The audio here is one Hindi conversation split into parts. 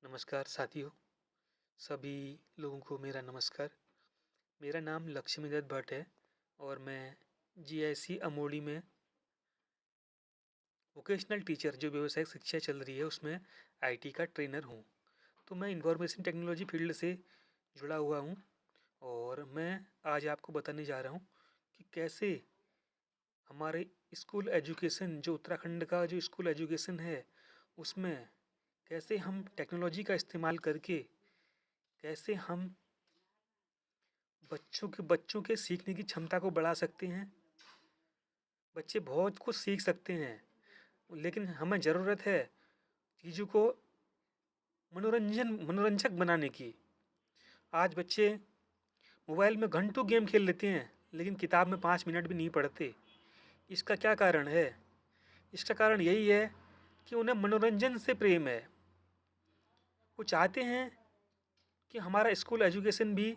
नमस्कार साथियों, सभी लोगों को मेरा नमस्कार। मेरा नाम लक्ष्मीदत्त भट्ट है और मैं जीआईसी अमोड़ी में वोकेशनल टीचर जो व्यावसायिक शिक्षा चल रही है उसमें आईटी का ट्रेनर हूँ। तो मैं इंफॉर्मेशन टेक्नोलॉजी फील्ड से जुड़ा हुआ हूँ और मैं आज आपको बताने जा रहा हूँ कि कैसे हमारे स्कूल एजुकेशन जो उत्तराखंड का जो स्कूल एजुकेशन है उसमें कैसे हम टेक्नोलॉजी का इस्तेमाल करके कैसे हम बच्चों के सीखने की क्षमता को बढ़ा सकते हैं। बच्चे बहुत कुछ सीख सकते हैं, लेकिन हमें ज़रूरत है चीज़ों को मनोरंजक बनाने की। आज बच्चे मोबाइल में घंटों गेम खेल लेते हैं, लेकिन किताब में 5 मिनट भी नहीं पढ़ते। इसका क्या कारण है? इसका कारण यही है कि उन्हें मनोरंजन से प्रेम है। वो चाहते हैं कि हमारा स्कूल एजुकेशन भी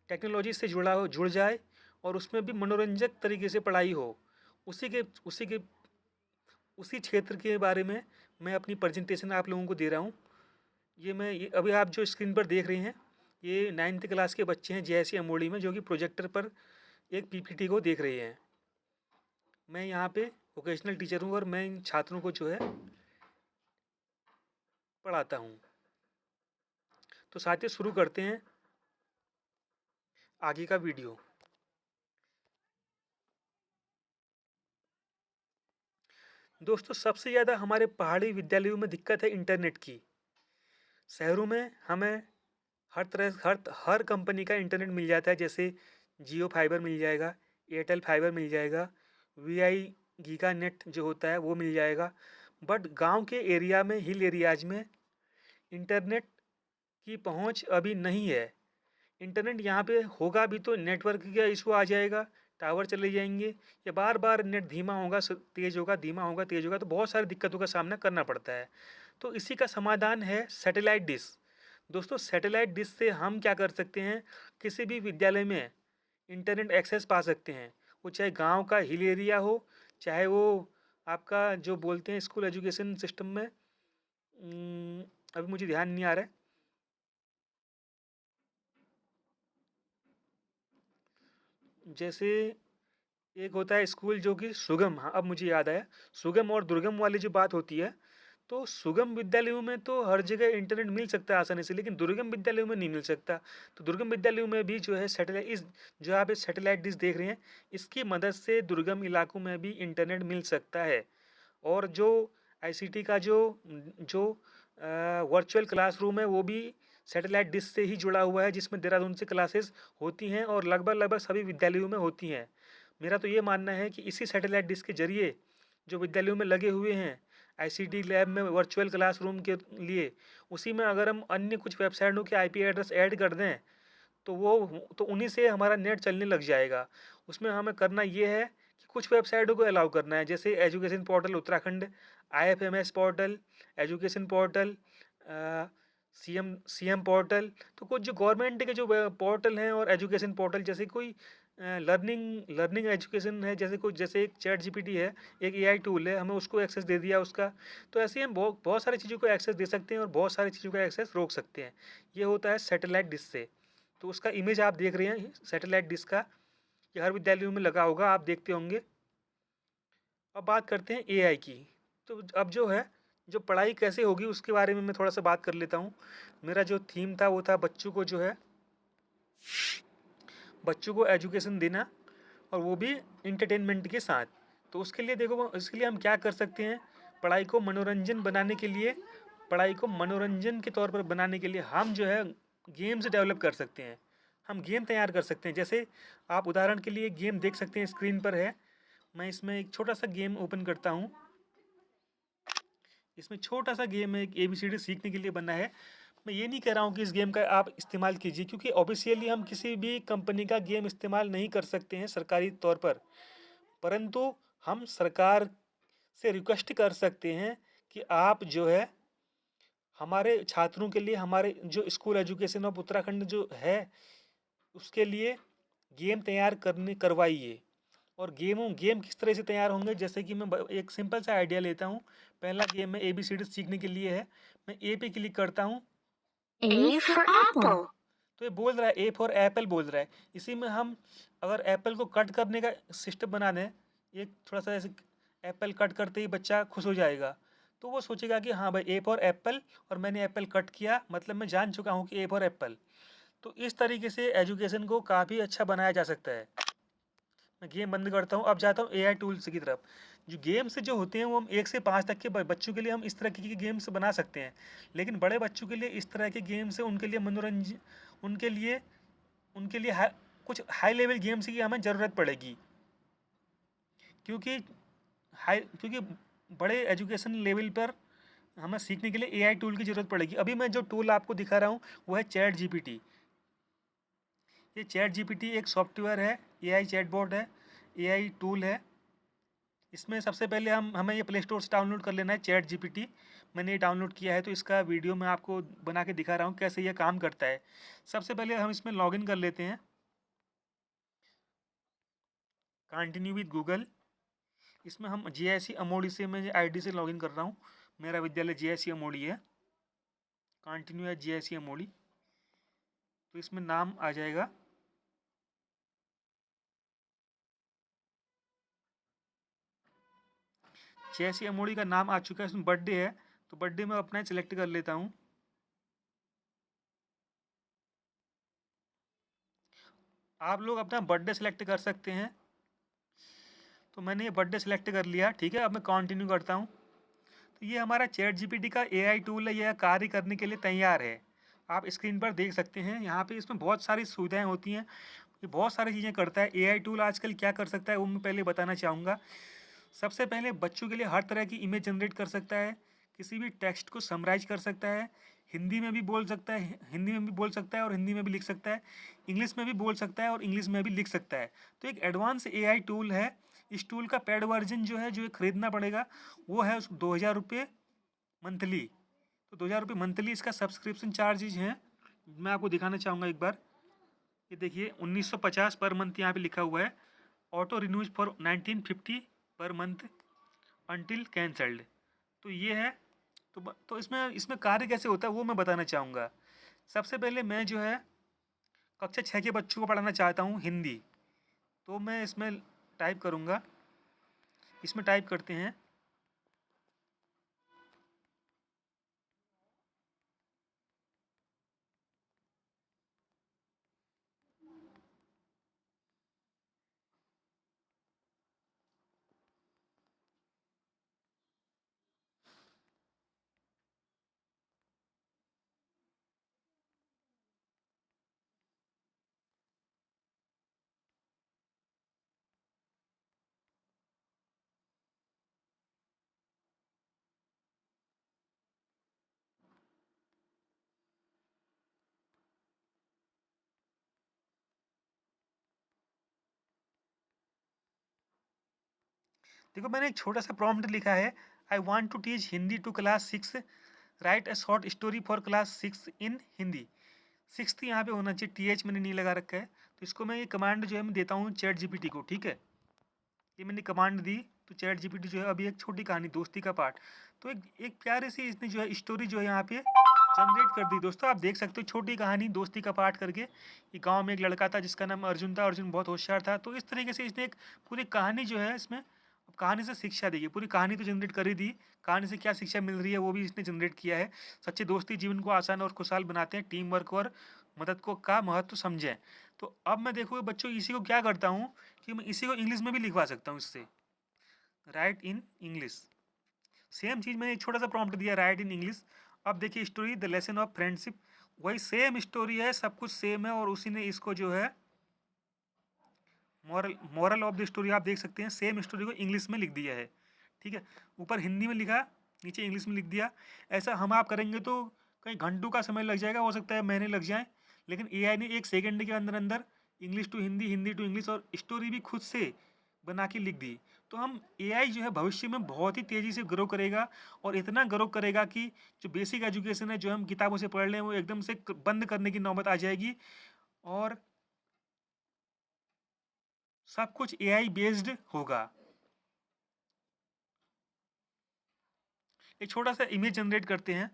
टेक्नोलॉजी से जुड़ जाए और उसमें भी मनोरंजक तरीके से पढ़ाई हो। उसी के उसी के उसी क्षेत्र के बारे में मैं अपनी प्रेजेंटेशन आप लोगों को दे रहा हूँ। ये अभी आप जो स्क्रीन पर देख रहे हैं, ये 9th क्लास के बच्चे हैं जेएससी अमोड़ी में, जो कि प्रोजेक्टर पर एक पीपीटी को देख रहे हैं। मैं यहाँ पे वोकेशनल टीचर हूँ और मैं इन छात्रों को जो है पढ़ाता हूँ। तो साथियों, शुरू करते हैं आगे का वीडियो। दोस्तों, सबसे ज़्यादा हमारे पहाड़ी विद्यालयों में दिक्कत है इंटरनेट की। शहरों में हमें हर कंपनी का इंटरनेट मिल जाता है, जैसे जियो फाइबर मिल जाएगा, एयरटेल फाइबर मिल जाएगा, वीआई गीगा नेट जो होता है वो मिल जाएगा। बट गांव के एरिया में, हिल एरियाज में इंटरनेट की पहुंच अभी नहीं है। इंटरनेट यहाँ पे होगा भी तो नेटवर्क का इशू आ जाएगा, टावर चले जाएंगे, या बार बार नेट धीमा होगा, तेज़ होगा, धीमा होगा, तेज़ होगा, तो बहुत सारी दिक्कतों का सामना करना पड़ता है। तो इसी का समाधान है सैटेलाइट डिश। दोस्तों, सैटेलाइट डिश से हम क्या कर सकते हैं, किसी भी विद्यालय में इंटरनेट एक्सेस पा सकते हैं। वो चाहे गांव का हिल एरिया हो, चाहे वो आपका जो बोलते हैं स्कूल एजुकेशन सिस्टम में, अभी मुझे ध्यान नहीं आ रहा है। जैसे एक होता है स्कूल जो कि सुगम, हाँ अब मुझे याद आया, सुगम और दुर्गम वाली जो बात होती है, तो सुगम विद्यालयों में तो हर जगह इंटरनेट मिल सकता है आसानी से, लेकिन दुर्गम विद्यालयों में नहीं मिल सकता। तो दुर्गम विद्यालयों में भी जो है सैटेलाइट, इस जो आप इस सैटेलाइट डिश देख रहे हैं, इसकी मदद से दुर्गम इलाकों में भी इंटरनेट मिल सकता है। और जो आईसीटी का जो जो वर्चुअल क्लासरूम है वो भी सैटेलाइट डिश से ही जुड़ा हुआ है, जिसमें देहरादून से क्लासेस होती हैं और लगभग लगभग सभी विद्यालयों में होती हैं। मेरा तो ये मानना है कि इसी सैटेलाइट डिश के जरिए जो विद्यालयों में लगे हुए हैं आईसीटी लैब में वर्चुअल क्लासरूम के लिए, उसी में अगर हम अन्य कुछ वेबसाइटों के आईपी एड्रेस ऐड कर दें तो उन्हीं से हमारा नेट चलने लग जाएगा। उसमें हमें करना ये है कि कुछ वेबसाइटों को अलाउ करना है, जैसे education portal Uttarakhand, IFMS portal, education portal, CM portal. तो कुछ जो गवर्नमेंट के जो पोर्टल हैं और एजुकेशन पोर्टल, जैसे कोई लर्निंग लर्निंग एजुकेशन है, जैसे कुछ, जैसे एक चैट जीपीटी है, एक एआई टूल है, हमें उसको एक्सेस दे दिया उसका। तो ऐसे ही हम बहुत बहुत सारी चीज़ों को एक्सेस दे सकते हैं और बहुत सारी चीज़ों का एक्सेस रोक सकते हैं। ये होता है सैटेलाइट डिश से। तो उसका इमेज आप देख रहे हैं सैटेलाइट डिश का, ये हर विद्यालयों में लगा होगा, आप देखते होंगे। अब बात करते हैं एआई की। तो अब जो है, जो पढ़ाई कैसे होगी उसके बारे में मैं थोड़ा सा बात कर लेता हूँ। मेरा जो थीम था वो था बच्चों को जो है, बच्चों को एजुकेशन देना, और वो भी इंटरटेनमेंट के साथ। तो उसके लिए देखो, इसके लिए हम क्या कर सकते हैं, पढ़ाई को मनोरंजन बनाने के लिए, पढ़ाई को मनोरंजन के तौर पर बनाने के लिए हम जो है गेम्स डेवलप कर सकते हैं। हम गेम तैयार कर सकते हैं। जैसे आप उदाहरण के लिए गेम देख सकते हैं, स्क्रीन पर है। मैं इसमें एक छोटा सा गेम ओपन करता हूँ। इसमें छोटा सा गेम है, एक एबीसीडी सीखने के लिए बना है। मैं ये नहीं कह रहा हूँ कि इस गेम का आप इस्तेमाल कीजिए, क्योंकि ऑब्वियसली हम किसी भी कंपनी का गेम इस्तेमाल नहीं कर सकते हैं सरकारी तौर पर। परंतु हम सरकार से रिक्वेस्ट कर सकते हैं कि आप जो है हमारे छात्रों के लिए, हमारे जो स्कूल एजुकेशन ऑफ उत्तराखंड जो है उसके लिए गेम तैयार करने करवाइए। और गेम किस तरह से तैयार होंगे, जैसे कि मैं एक सिंपल सा आइडिया लेता हूँ। पहला गेम है ABCD सीखने के लिए है। मैं ए पे क्लिक करता हूँ A for apple. तो ये बोल रहा है ए फॉर एप्पल बोल रहा है। इसी में हम अगर एप्पल को कट करने का सिस्टम बना दें, ये थोड़ा सा ऐसे एप्पल कट करते ही बच्चा खुश हो जाएगा, तो वो सोचेगा कि हाँ भाई ए फॉर एप्पल, और मैंने एप्पल कट किया मतलब मैं जान चुका हूँ कि ए फॉर एप्पल। तो इस तरीके से एजुकेशन को काफ़ी अच्छा बनाया जा सकता है। मैं गेम बंद करता हूँ, अब जाता हूँ एआई टूल्स की तरफ। जो गेम्स जो होते हैं वो हम 1 से 5 तक के बच्चों के लिए हम इस तरह के गेम्स बना सकते हैं। लेकिन बड़े बच्चों के लिए इस तरह के गेम्स है, उनके लिए मनोरंजन, उनके लिए कुछ हाई लेवल गेम्स की हमें ज़रूरत पड़ेगी, क्योंकि क्योंकि बड़े एजुकेशन लेवल पर हमें सीखने के लिए एआई टूल की ज़रूरत पड़ेगी। अभी मैं जो टूल आपको दिखा रहा हूँ वो है चैट जीपीटी। ये चैट जीपीटी एक सॉफ्टवेयर है, एआई चैटबॉट है, एआई टूल है। इसमें सबसे पहले हमें ये प्ले स्टोर से डाउनलोड कर लेना है चैट जीपीटी। मैंने ये डाउनलोड किया है, तो इसका वीडियो मैं आपको बना के दिखा रहा हूँ कैसे ये काम करता है। सबसे पहले हम इसमें लॉगिन कर लेते हैं, कंटिन्यू विद गूगल। इसमें हम जीआईसी अमोड़ी से, मैं आईडी से लॉगिन कर रहा हूँ। मेरा विद्यालय जीआईसी अमोड़ी है, कंटिन्यू है जीआईसी अमोड़ी। तो इसमें नाम आ जाएगा, जीआईसी अमोड़ी का नाम आ चुका है। इसमें बर्थडे है, तो बर्थडे मैं अपना सिलेक्ट कर लेता हूँ। आप लोग अपना बर्थडे सेलेक्ट कर सकते हैं। तो मैंने ये बर्थडे सेलेक्ट कर लिया, ठीक है। अब मैं कंटिन्यू करता हूँ। तो ये हमारा चैट जीपीटी का एआई टूल है, यह कार्य करने के लिए तैयार है। आप स्क्रीन पर देख सकते हैं, यहाँ पे इसमें बहुत सारी सुविधाएं होती हैं, ये बहुत सारी चीज़ें करता है। एआई टूल आजकल क्या कर सकता है वो मैं पहले बताना चाहूँगा। सबसे पहले बच्चों के लिए हर तरह की इमेज जनरेट कर सकता है, किसी भी टेक्स्ट को समराइज कर सकता है, हिंदी में भी बोल सकता है, हिंदी में भी बोल सकता है और हिंदी में भी लिख सकता है, इंग्लिश में भी बोल सकता है और इंग्लिश में भी लिख सकता है। तो एक एडवांस एआई टूल है। इस टूल का पेड वर्जन जो है, जो खरीदना पड़ेगा, वो है 2,000 रुपये मंथली। तो 2,000 रुपये मंथली इसका सब्सक्रिप्शन चार्जेज हैं। मैं आपको दिखाना चाहूँगा एक बार। ये देखिए 1950 पर मंथ यहाँ पे लिखा हुआ है। Auto renews for 1950 per month until cancelled. तो ये है। तो इसमें इसमें कार्य कैसे होता है वो मैं बताना चाहूँगा। सबसे पहले मैं जो है कक्षा 6 के बच्चों को पढ़ाना चाहता हूँ हिंदी। तो मैं इसमें टाइप करूँगा, इसमें टाइप करते हैं देखो मैंने एक छोटा सा प्रॉम्प्ट लिखा है, I want to teach Hindi to class 6, right a short story for class 6 in Hindi. 6th यहाँ पे होना चाहिए, TH मैंने नहीं लगा रखा है। तो इसको मैं ये कमांड जो है मैं देता हूँ चैट जीपीटी को, ठीक है। ये मैंने कमांड दी, तो चैट जीपीटी जो है अभी एक छोटी कहानी दोस्ती का पार्ट, तो एक एक प्यारे सी इसने जो है स्टोरी जो है यहाँ पे जनरेट कर दी। दोस्तों आप देख सकते हो, छोटी कहानी दोस्ती का पाठ करके। ये गांव में एक लड़का था जिसका नाम अर्जुन था, अर्जुन बहुत होशियार था। तो इस तरीके से इसने एक पूरी कहानी जो है इसमें, अब कहानी से शिक्षा दी है। पूरी कहानी तो जनरेट कर ही दी, कहानी से क्या शिक्षा मिल रही है वो भी इसने जनरेट किया है। सच्ची दोस्ती जीवन को आसान और खुशहाल बनाते हैं, टीम वर्क और मदद को का महत्व समझें। तो अब मैं देखो बच्चों इसी को क्या करता हूँ कि मैं इसी को इंग्लिश में भी लिखवा सकता हूँ इससे, राइट इन इंग्लिश। सेम चीज़ मैंने एक छोटा सा प्रॉम्प्ट दिया, राइट इन इंग्लिश। अब देखिए story the lesson of friendship, वही सेम स्टोरी है, सब कुछ सेम है, और उसी ने इसको जो है मॉरल ऑफ द स्टोरी आप देख सकते हैं, सेम स्टोरी को इंग्लिश में लिख दिया है, ठीक है। ऊपर हिंदी में लिखा, नीचे इंग्लिश में लिख दिया। ऐसा हम आप करेंगे तो कहीं घंटों का समय लग जाएगा, हो सकता है महीने लग जाए। लेकिन एआई ने 1 सेकंड के अंदर अंदर English to Hindi, Hindi to English और स्टोरी भी खुद से बना के लिख दी। तो हम एआई जो है भविष्य में बहुत ही तेज़ी से ग्रो करेगा, और इतना ग्रो करेगा कि जो बेसिक एजुकेशन है जो हम किताबों से पढ़ रहे हैं वो एकदम से बंद करने की नौबत आ जाएगी, और सब कुछ एआई बेस्ड होगा। एक छोटा सा इमेज जनरेट करते हैं।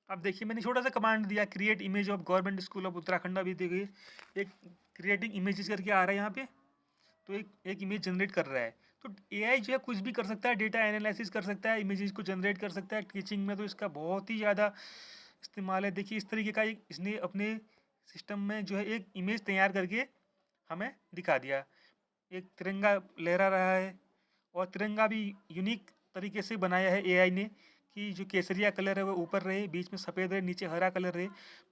अब देखिए मैंने छोटा सा कमांड दिया, create image of government school of Uttarakhand. अभी देखिए एक क्रिएटिंग इमेजेस करके आ रहा है यहाँ पे, तो एक इमेज जनरेट कर रहा है। तो एआई जो है कुछ भी कर सकता है, डेटा एनालिसिस कर सकता है, इमेजेस को जनरेट कर सकता है। टीचिंग में तो इसका बहुत ही ज़्यादा इस्तेमाल है। देखिए इस तरीके का एक इसने अपने सिस्टम में जो है एक इमेज तैयार करके हमें दिखा दिया। एक तिरंगा लहरा रहा है, और तिरंगा भी यूनिक तरीके से बनाया है एआई ने, कि जो केसरिया कलर है वो ऊपर रहे, बीच में सफ़ेद रहे, नीचे हरा कलर रहे।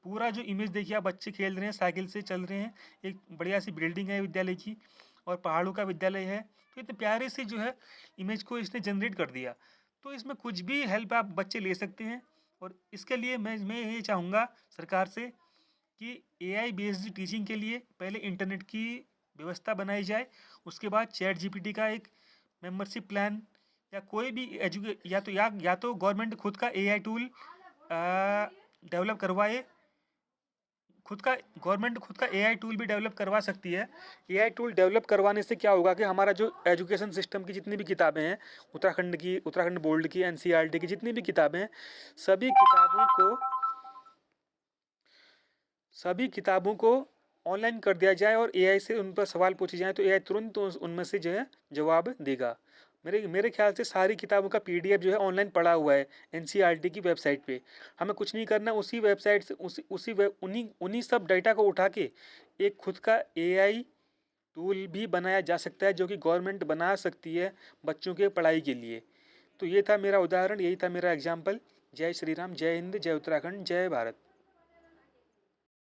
पूरा जो इमेज देखिए आप, बच्चे खेल रहे हैं, साइकिल से चल रहे हैं, एक बढ़िया सी बिल्डिंग है विद्यालय की, और पहाड़ों का विद्यालय है। तो इतने प्यारे से जो है इमेज को इसने जनरेट कर दिया। तो इसमें कुछ भी हेल्प आप बच्चे ले सकते हैं। और इसके लिए मैं ये चाहूँगा सरकार से कि एआई बेस्ड टीचिंग के लिए पहले इंटरनेट की व्यवस्था बनाई जाए, उसके बाद चैट जीपीटी का एक मेंबरशिप प्लान, या कोई भी या तो गवर्नमेंट खुद का एआई टूल डेवलप करवाए। गवर्नमेंट खुद का एआई टूल भी डेवलप करवा सकती है। एआई टूल डेवलप करवाने से क्या होगा कि हमारा जो एजुकेशन सिस्टम की जितनी भी किताबें हैं, उत्तराखंड बोर्ड की, एनसीईआरटी की जितनी भी किताबें हैं, सभी किताबों को ऑनलाइन कर दिया जाए और एआई से उन पर सवाल पूछे जाए, तो एआई तुरंत उनमें से जो है जवाब देगा। मेरे ख्याल से सारी किताबों का पीडीएफ जो है ऑनलाइन पड़ा हुआ है एनसीईआरटी की वेबसाइट पे। हमें कुछ नहीं करना, उसी वेबसाइट से उन्हीं सब डाटा को उठा के एक खुद का एआई टूल भी बनाया जा सकता है, जो कि गवर्नमेंट बना सकती है बच्चों के पढ़ाई के लिए। तो ये था मेरा उदाहरण, यही था मेरा एग्जाम्पल। जय श्री राम, जय हिंद, जय उत्तराखंड, जय भारत।